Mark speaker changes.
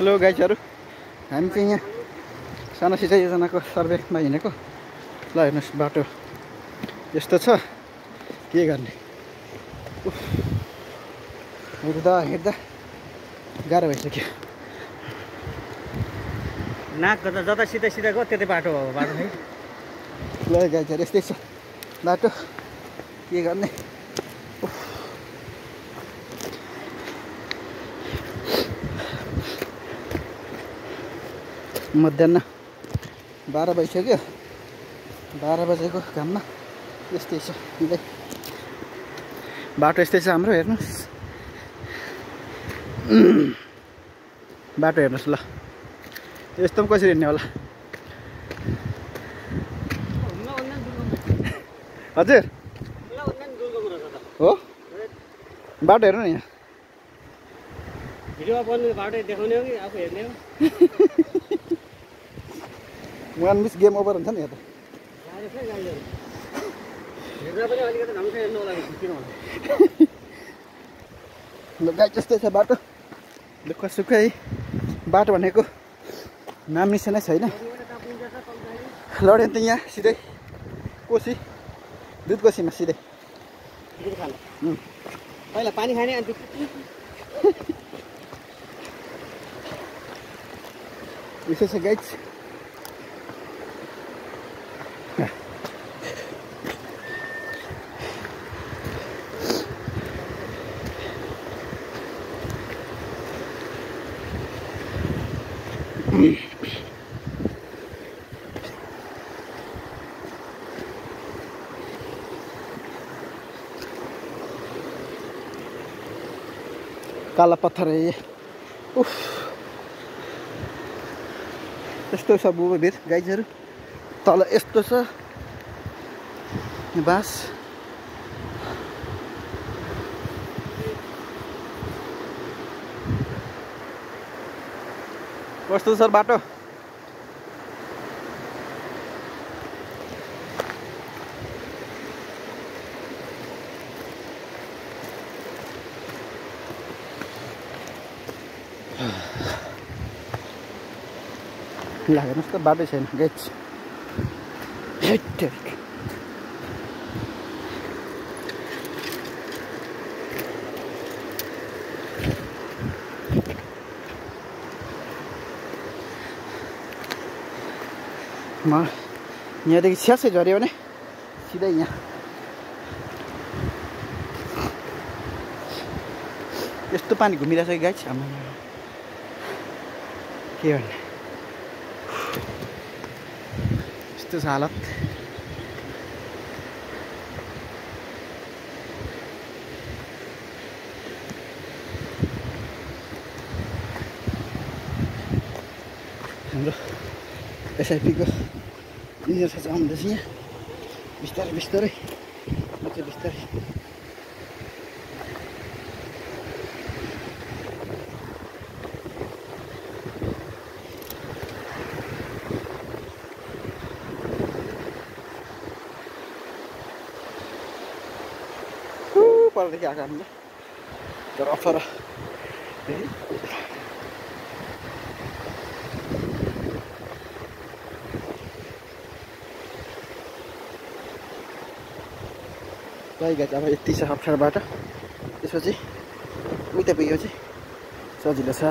Speaker 1: Hello गाइजहरू, हामी चाहिँ यहाँ सानो सिँचाइ योजनाको सर्वेमा हिँडेको। ल हेर्नुहोस्, बाटो यस्तो छ, के गर्ने। हेर्दा हेर्दा गाह्रो भइसक्यो।
Speaker 2: नाक जता सिधा सिधा गयो त्यतै बाटो हो बाटो है।
Speaker 1: ल गाइजहरू, यस्तै छ बाटो, के गर्ने। मध्याह 12 भइसक्यो। 12 बजेको घाममा यस्तै छ। बाटो यस्तै छ हाम्रो, हेर्नुहोस् बाटो हेर्नुहोस्। ल यस्तो पनि कसरी हिँड्ने होला। हजुर हो, बाटो हेर्नु नि यहाँ।
Speaker 2: भिडियोमा बन्ने बाटो देखाउने हो कि आफू हेर्ने हो?
Speaker 1: वान मिस गेम ओभर हुन्छ नि यहाँ त।
Speaker 2: हेर्दा पनि अलिकति राम्रो हेर्नु होला किन भन्नु।
Speaker 1: ल गाई जस्तै छ बाटो, दुःख सुखै बाटो भनेको नाम निशानै छैन। लड्यो नि त यहाँ सिधै कोसी, दुध कोसीमा सिधै
Speaker 2: दुध खानु। पहिला पानी खाने अनि
Speaker 1: यसो छ गाइज। काला पत्थर है ये। उफ, यस्तो छ बुबेर गाइजहरू। तल यस्तो छ बाँस। कस्तो छ बाटो? ल हेर्नुहोस् त, बाटो छैन गाइज। म यहाँदेखि स्यासै झऱ्यो भने सिधै यहाँ। यस्तो पानी घुमिरहेछ कि गाइज, हाम्रो के भन्ने। यस्तो छ हालत। हाम्रो एसआइपीको इन्जिनियर साथी आउँदैछ यहाँ, बिस्तारै बिस्तारै बिस्तारै। परदेखि आएको हामीले तर अप्सरा गाई अब यति छ अप्सरा बाटो। त्यसपछि उता पुग्यो चाहिँ सजिलो छ।